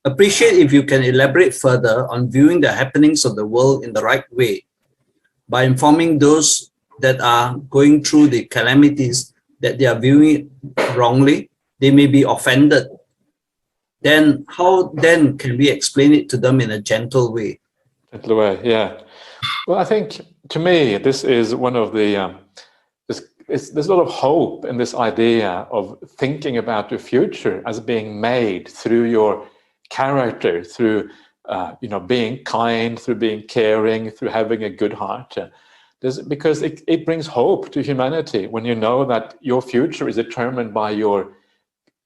Appreciate if you can elaborate further on viewing the happenings of the world in the right way by informing those that are going through the calamities that they are viewing it wrongly. They may be offended. Then how then can we explain it to them in a gentle way? Gentle way, yeah. Well, I think to me, this is one of the, there's a lot of hope in this idea of thinking about the future as being made through your character, through being kind, through being caring, through having a good heart. Because it brings hope to humanity when you know that your future is determined by your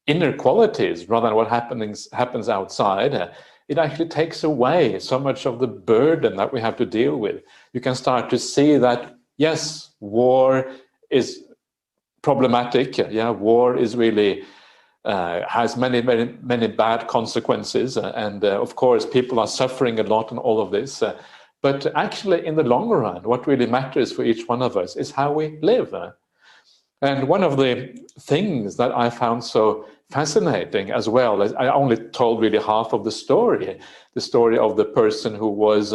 inner qualities rather than what happens outside. It actually takes away so much of the burden that we have to deal with. You can start to see that, yes, war is problematic. Yeah, war is really has many bad consequences, and of course, people are suffering a lot in all of this. But actually, in the long run, what really matters for each one of us is how we live. And one of the things that I found so fascinating as well, I only told really half of the story of the person who was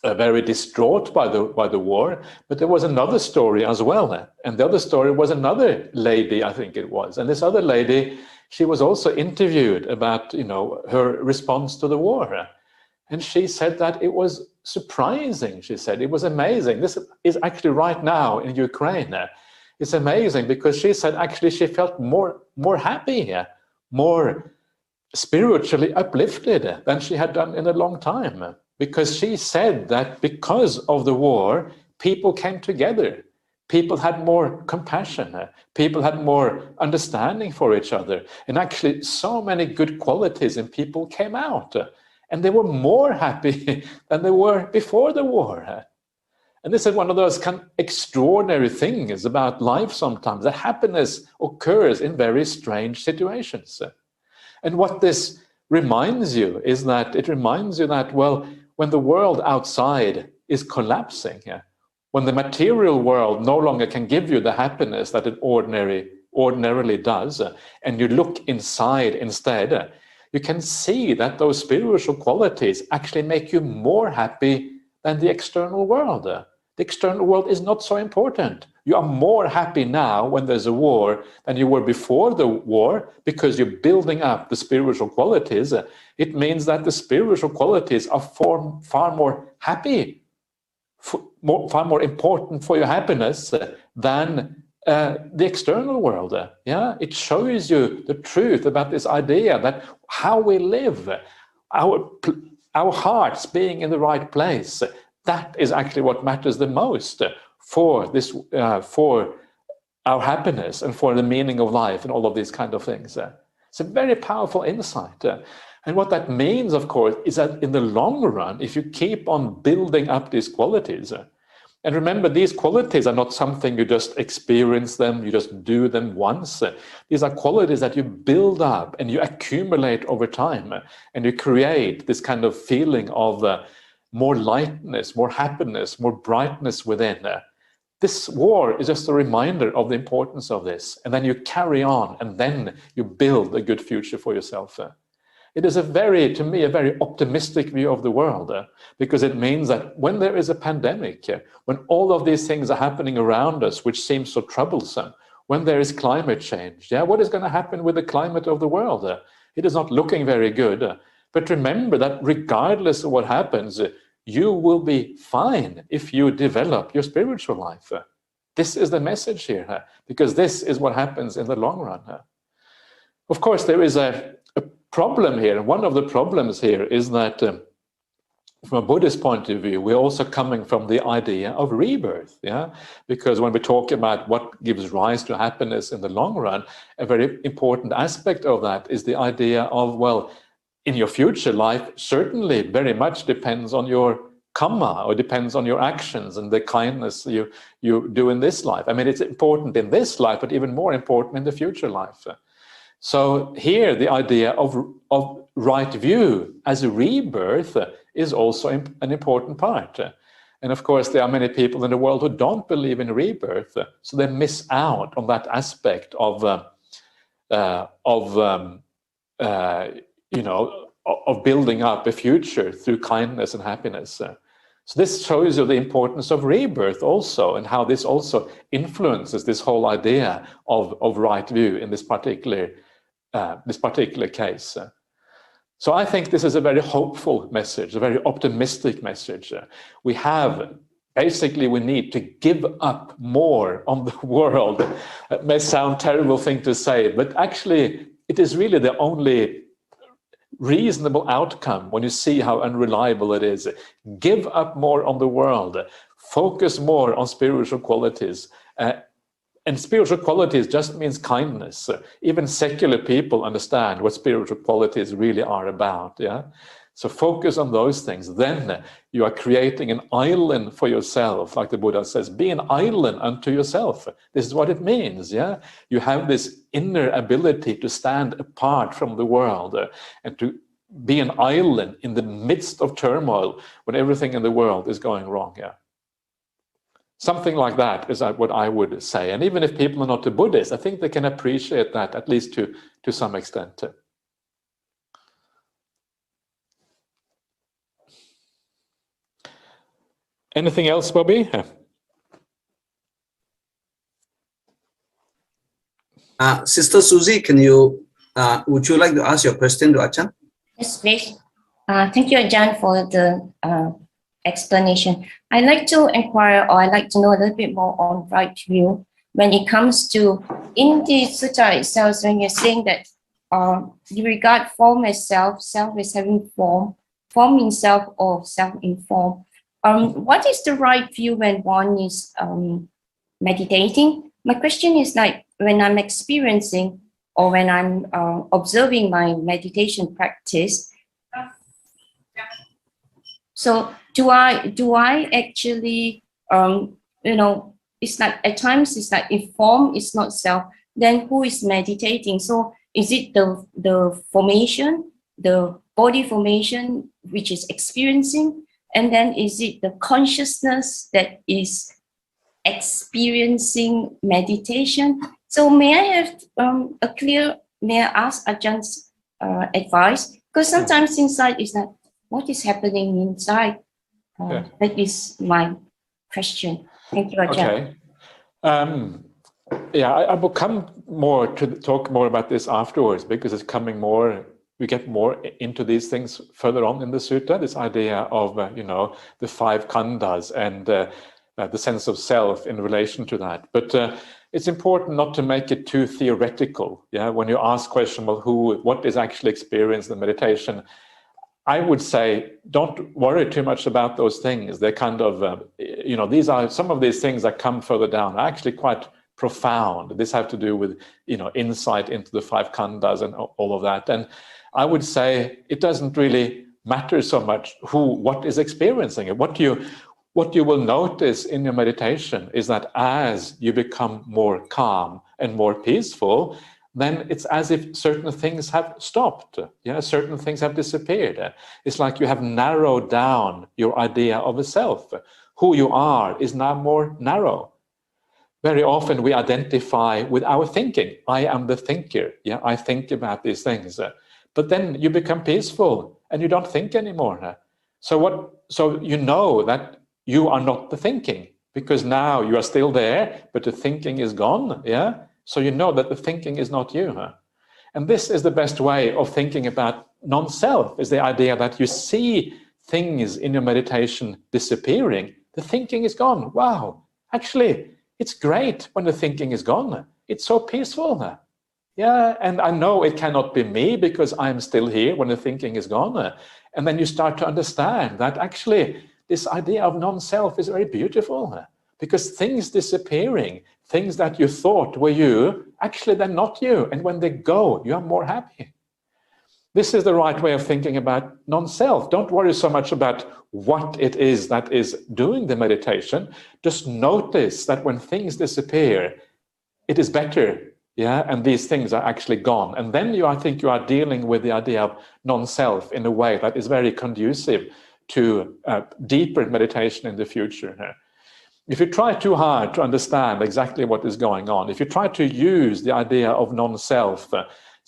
very distraught by the war, but there was another story as well. And the other story was another lady, I think it was. And this other lady, she was also interviewed about, her response to the war. And she said that it was surprising. She said it was amazing. This is actually right now in Ukraine. It's amazing because she said actually she felt more happy, more spiritually uplifted than she had done in a long time. Because she said that because of the war, people came together. People had more compassion. People had more understanding for each other. And actually so many good qualities in people came out. And they were more happy than they were before the war. And this is one of those kind of extraordinary things about life sometimes, that happiness occurs in very strange situations. And what this reminds you is that it reminds you that, well, when the world outside is collapsing, when the material world no longer can give you the happiness that it ordinarily does, and you look inside instead, you can see that those spiritual qualities actually make you more happy than the external world. The external world is not so important. You are more happy now when there's a war than you were before the war because you're building up the spiritual qualities. It means that the spiritual qualities are far more happy, far more important for your happiness than the external world. Yeah, it shows you the truth about this idea that how we live, our hearts being in the right place, that is actually what matters the most for this, for our happiness and for the meaning of life and all of these kind of things. It's a very powerful insight. And what that means, of course, is that in the long run, if you keep on building up these qualities, and remember, these qualities are not something you just experience them, you just do them once. These are qualities that you build up and you accumulate over time, and you create this kind of feeling of more lightness, more happiness, more brightness within. This war is just a reminder of the importance of this. And then you carry on, and then you build a good future for yourself. It is to me, a very optimistic view of the world, because it means that when there is a pandemic, when all of these things are happening around us, which seems so troublesome, when there is climate change, what is going to happen with the climate of the world? It is not looking very good. But remember that regardless of what happens, you will be fine if you develop your spiritual life. This is the message here, because this is what happens in the long run. Of course, there is a problem here. One of the problems here is that from a Buddhist point of view, we're also coming from the idea of rebirth, because when we talk about what gives rise to happiness in the long run, a very important aspect of that is the idea of, well, in your future life, certainly very much depends on your karma, or depends on your actions and the kindness you do in this life. I mean, it's important in this life, but even more important in the future life. So here, the idea of right view as a rebirth is also an important part. And of course, there are many people in the world who don't believe in rebirth, so they miss out on that aspect of you know, of building up a future through kindness and happiness. So this shows you the importance of rebirth also, and how this also influences this whole idea of right view in this particular case. So I think this is a very hopeful message, a very optimistic message. Basically, we need to give up more on the world. It may sound a terrible thing to say, but actually it is really the only reasonable outcome when you see how unreliable it is. Give up more on the world, focus more on spiritual qualities. And spiritual qualities just means kindness. Even secular people understand what spiritual qualities really are about. Yeah. So focus on those things. Then you are creating an island for yourself, like the Buddha says. Be an island unto yourself. This is what it means. Yeah, you have this inner ability to stand apart from the world and to be an island in the midst of turmoil when everything in the world is going wrong. Yeah. Something like that is what I would say. And even if people are not a Buddhist, I think they can appreciate that, at least to some extent. Anything else, Bobby? Sister Susie, would you like to ask your question to Ajahn? Yes, please. Thank you, Ajahn, for the explanation. I'd like to inquire, or I'd like to know a little bit more on right view when it comes to, in the sutta itself, when you're saying that you regard form as self, self is having form in self or self in form. What is the right view when one is meditating? My question is, like, when I'm experiencing or when I'm observing my meditation practice, so do I actually, you know, it's like at times it's like if form is not self, then who is meditating? So is it the formation, the body formation, which is experiencing? And then is it the consciousness that is experiencing meditation? So may I have may I ask Ajahn advice? Because sometimes inside is that, what is happening inside? That is my question. Thank you, Ajahn. Okay. Yeah, I will come more to talk more about this afterwards, because it's coming more. We get more into these things further on in the sutta. This idea of you know, the five khandhas and the sense of self in relation to that. But it's important not to make it too theoretical. Yeah, when you ask question, well, what is actually experienced in meditation? I would say don't worry too much about those things. They're kind of you know, these are some of these things that come further down are actually quite profound. This have to do with, you know, insight into the five khandhas and all of that. And I would say it doesn't really matter so much what is experiencing it. What you will notice in your meditation is that as you become more calm and more peaceful, then it's as if certain things have stopped. Yeah, certain things have disappeared. It's like you have narrowed down your idea of a self. Who you are is now more narrow. Very often we identify with our thinking. I am the thinker. Yeah, I think about these things. But then you become peaceful and you don't think anymore. So you know that you are not the thinking, because now you are still there, but the thinking is gone. Yeah. So you know that the thinking is not you. And this is the best way of thinking about non-self, is the idea that you see things in your meditation disappearing. The thinking is gone. Wow. Actually, it's great when the thinking is gone. It's so peaceful. Yeah, and I know it cannot be me because I'm still here when the thinking is gone. And then you start to understand that actually this idea of non-self is very beautiful, because things disappearing, things that you thought were you, actually they're not you. And when they go, you are more happy. This is the right way of thinking about non-self. Don't worry so much about what it is that is doing the meditation. Just notice that when things disappear, it is better. Yeah, and these things are actually gone. And then I think you are dealing with the idea of non-self in a way that is very conducive to deeper meditation in the future. If you try too hard to understand exactly what is going on, if you try to use the idea of non-self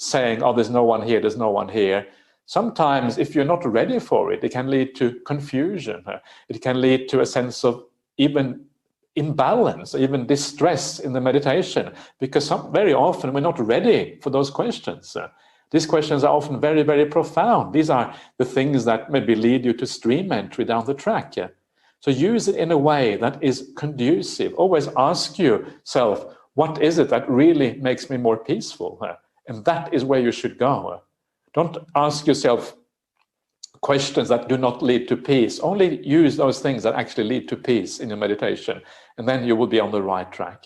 saying, oh, there's no one here, there's no one here. Sometimes if you're not ready for it, it can lead to confusion. It can lead to a sense of even imbalance, even distress in the meditation, because very often we're not ready for those questions. These questions are often very, very profound. These are the things that maybe lead you to stream entry down the track. So use it in a way that is conducive. Always ask yourself, what is it that really makes me more peaceful? And that is where you should go. Don't ask yourself questions that do not lead to peace. Only use those things that actually lead to peace in your meditation, and then you will be on the right track.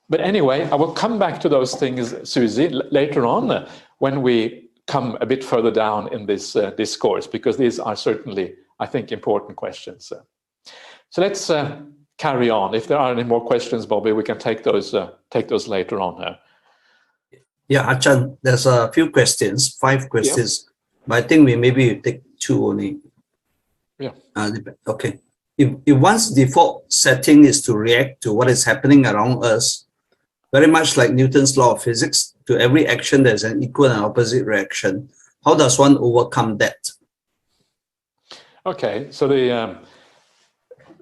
But anyway, I will come back to those things, Susie, later on when we come a bit further down in this discourse, because these are certainly, I think, important questions. So let's carry on. If there are any more questions, Bobby, we can take those later on. Yeah, Ajahn, there's a few questions, 5 questions, but I think we maybe take 2 only. Yeah. Okay. If one's default setting is to react to what is happening around us, very much like Newton's law of physics, to every action there's an equal and opposite reaction, how does one overcome that? Okay, so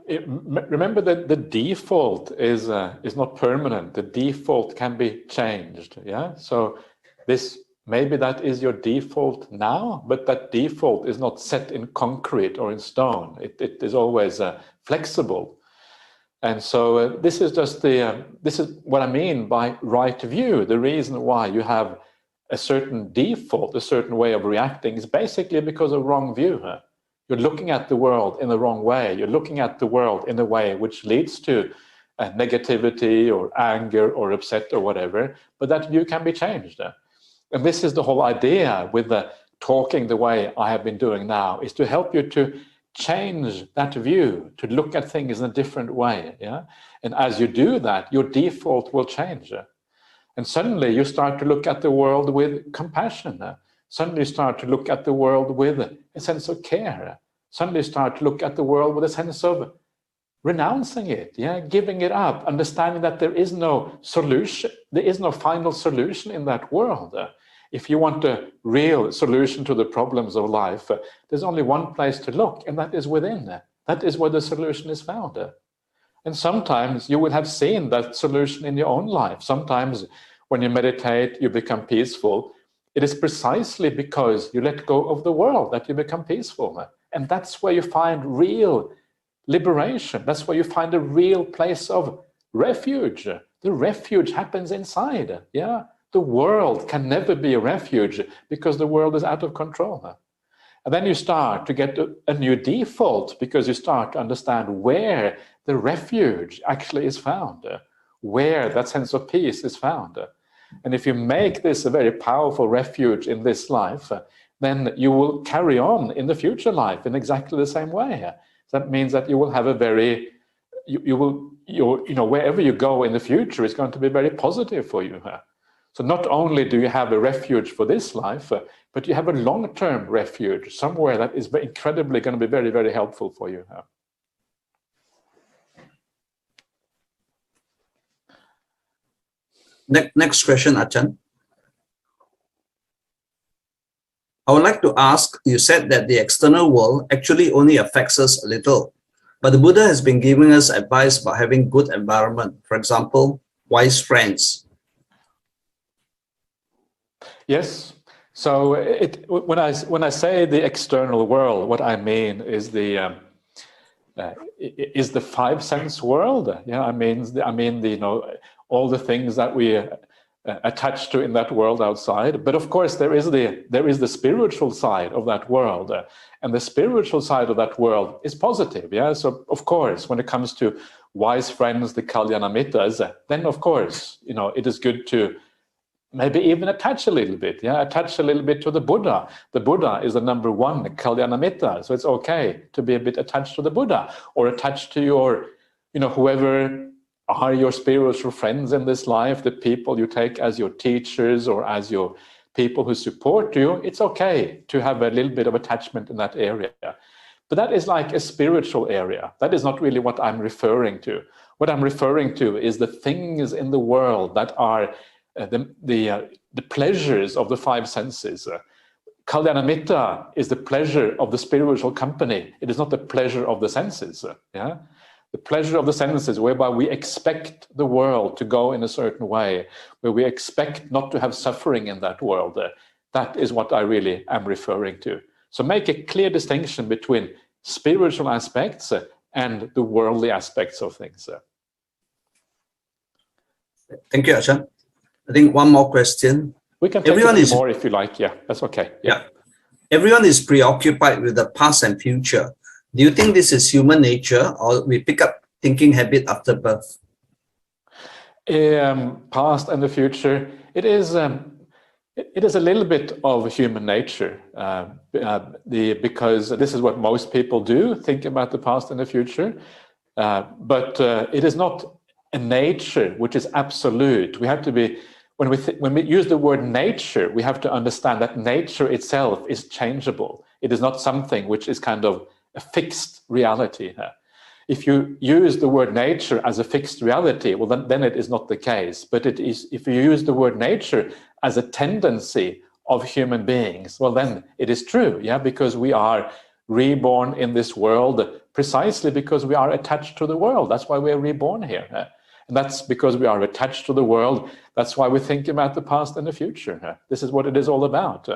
remember that the default is not permanent. The default can be changed. Yeah. So maybe that is your default now, but that default is not set in concrete or in stone. It is always flexible. And so this is just this is what I mean by right view. The reason why you have a certain default, a certain way of reacting, is basically because of wrong view. You're looking at the world in the wrong way. You're looking at the world in a way which leads to negativity or anger or upset or whatever, but that view can be changed. And this is the whole idea with the talking the way I have been doing now, is to help you to change that view, to look at things in a different way. Yeah. And as you do that, your default will change. And suddenly you start to look at the world with compassion. Suddenly you start to look at the world with a sense of care. Suddenly you start to look at the world with a sense of renouncing it, giving it up, understanding that there is no solution, there is no final solution in that world. If you want a real solution to the problems of life, there's only one place to look, and that is within. That is where the solution is found. And sometimes you will have seen that solution in your own life. Sometimes when you meditate, you become peaceful. It is precisely because you let go of the world that you become peaceful. And that's where you find real liberation. That's where you find a real place of refuge. The refuge happens inside. Yeah. The world can never be a refuge because the world is out of control. And then you start to get a new default because you start to understand where the refuge actually is found, where that sense of peace is found. And if you make this a very powerful refuge in this life, then you will carry on in the future life in exactly the same way. That means that you will have a very, wherever you go in the future is going to be very positive for you. So not only do you have a refuge for this life, but you have a long-term refuge somewhere that is incredibly going to be very, very helpful for you. Next question, Ajahn. I would like to ask, you said that the external world actually only affects us a little, but the Buddha has been giving us advice about having good environment, for example, wise friends. Yes. So when I say the external world, what I mean is the 5 sense world. Yeah, I mean all the things that we attach to in that world outside. But of course, there is the spiritual side of that world, and the spiritual side of that world is positive. Yeah. So of course, when it comes to wise friends, the Kalyanamitas, then of course, it is good to maybe even attach a little bit, attach a little bit to the Buddha. The Buddha is the number 1 Kalyanamitta, so it's okay to be a bit attached to the Buddha, or attached to your, whoever are your spiritual friends in this life, the people you take as your teachers or as your people who support you. It's okay to have a little bit of attachment in that area. But that is like a spiritual area. That is not really what I'm referring to. What I'm referring to is the things in the world that are the pleasures of the five senses. Kalyanamitta is the pleasure of the spiritual company. It is not the pleasure of the senses. Yeah, the pleasure of the senses, whereby we expect the world to go in a certain way, where we expect not to have suffering in that world. That is what I really am referring to. So make a clear distinction between spiritual aspects and the worldly aspects of things. Thank you, Ajahn. I think one more question. We can take a few more if you like. Yeah, that's okay. Yeah. Everyone is preoccupied with the past and future. Do you think this is human nature, or we pick up thinking habit after birth? Past and the future, it is a little bit of human nature, because this is what most people do, think about the past and the future. But it is not a nature which is absolute. We have to be, when we use the word nature, we have to understand that nature itself is changeable. It is not something which is kind of a fixed reality. If you use the word nature as a fixed reality, well, then it is not the case. But it is, if you use the word nature as a tendency of human beings, well, then it is true, yeah, because we are reborn in this world precisely because we are attached to the world. That's why we are reborn here. And that's because we are attached to the world. That's why we think about the past and the future. This is what it is all about.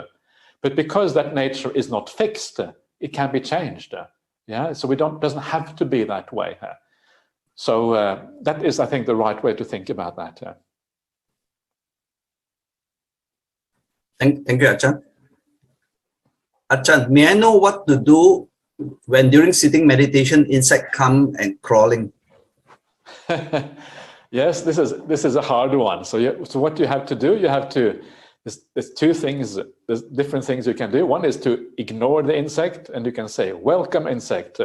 But because that nature is not fixed, it can be changed. Yeah, so doesn't have to be that way. So that is, I think, the right way to think about that. Thank you, Ajahn. Ajahn, may I know what to do when during sitting meditation, insects come and crawling? Yes, this is a hard one. So what you have to do, there's two things, there's different things you can do. One is to ignore the insect, and you can say, welcome insect.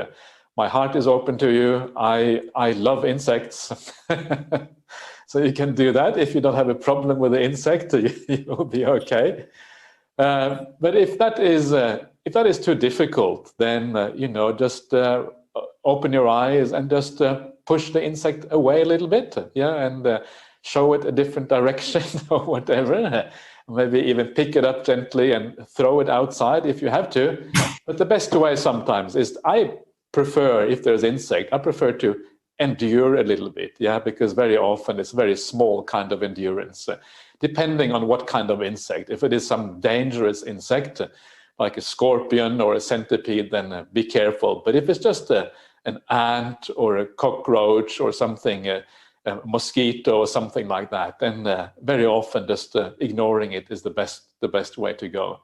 My heart is open to you. I love insects. So you can do that. If you don't have a problem with the insect, you'll be okay. But if that is too difficult, then, just open your eyes and just push the insect away a little bit, yeah, and show it a different direction or whatever. Maybe even pick it up gently and throw it outside if you have to. But the best way sometimes is, I prefer, if there's insect, I prefer to endure a little bit, yeah, because very often it's very small kind of endurance, depending on what kind of insect. If it is some dangerous insect, like a scorpion or a centipede, then be careful. But if it's just an ant or a cockroach or something, a mosquito or something like that, then very often just ignoring it is the best way to go.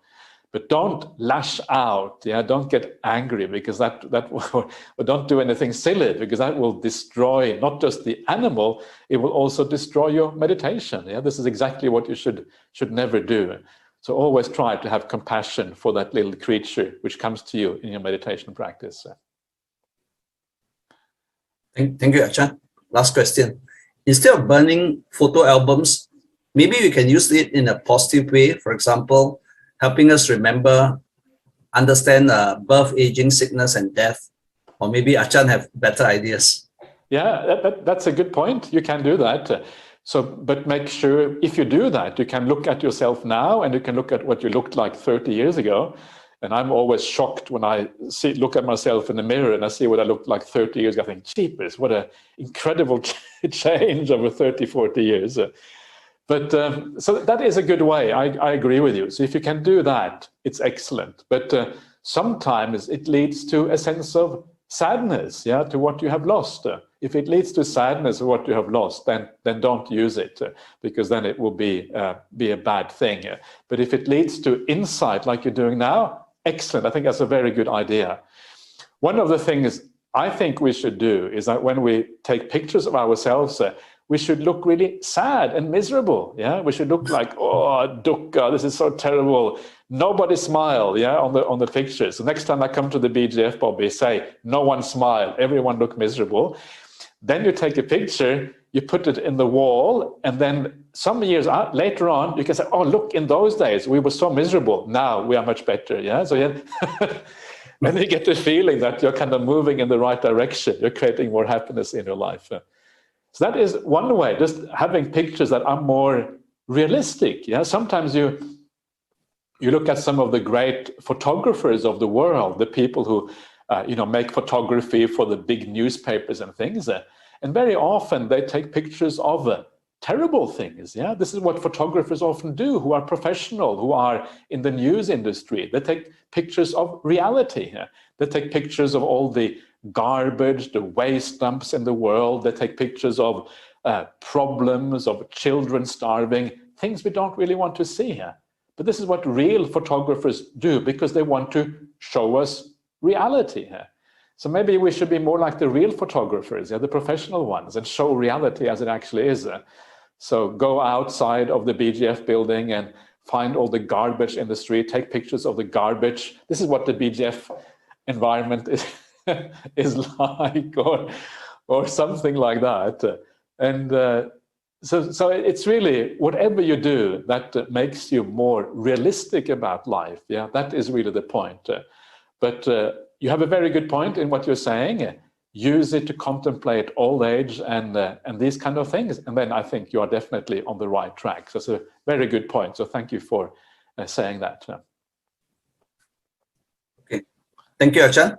But don't lash out, yeah. Don't get angry, because that or don't do anything silly, because that will destroy not just the animal, it will also destroy your meditation. Yeah, this is exactly what you should never do. So always try to have compassion for that little creature which comes to you in your meditation practice. Thank you, Ajahn. Last question. Instead of burning photo albums, maybe we can use it in a positive way. For example, helping us remember, understand birth, aging, sickness, and death. Or maybe Ajahn have better ideas. Yeah, that's a good point. You can do that. But make sure, if you do that, you can look at yourself now, and you can look at what you looked like 30 years ago. And I'm always shocked when I look at myself in the mirror and I see what I looked like 30 years ago. I think, jeepers, what an incredible change over 30, 40 years. But so that is a good way. I agree with you. So if you can do that, it's excellent. But sometimes it leads to a sense of sadness, yeah, to what you have lost. If it leads to sadness of what you have lost, then don't use it, because then it will be a bad thing. But if it leads to insight, like you're doing now, excellent. I think that's a very good idea. One of the things I think we should do is that when we take pictures of ourselves, we should look really sad and miserable. Yeah, we should look like, oh, dukkha, this is so terrible. Nobody smile, yeah, on the pictures. So next time I come to the BGF, Bobby, say, no one smile, everyone look miserable. Then you take a picture, you put it in the wall, and then some years later on, you can say, oh, look, in those days, we were so miserable. Now we are much better, yeah? So yeah, then you get the feeling that you're kind of moving in the right direction. You're creating more happiness in your life. So that is one way, just having pictures that are more realistic. Yeah, sometimes you look at some of the great photographers of the world, the people who make photography for the big newspapers and things, and very often they take pictures of terrible things. Yeah, this is what photographers often do, who are professional, who are in the news industry. They take pictures of reality. Yeah? They take pictures of all the garbage, the waste dumps in the world. They take pictures of problems, of children starving, things we don't really want to see here. But this is what real photographers do, because they want to show us reality here. So maybe we should be more like the real photographers, the professional ones, and show reality as it actually is. So go outside of the BGF building and find all the garbage in the street, take pictures of the garbage. This is what the BGF environment is like, or something like that. And so it's really whatever you do that makes you more realistic about life. Yeah, that is really the point. But you have a very good point in what you're saying. Use it to contemplate old age and these kind of things, and then I think you are definitely on the right track. So it's a very good point. So thank you for saying that. Okay, thank you, Ajahn.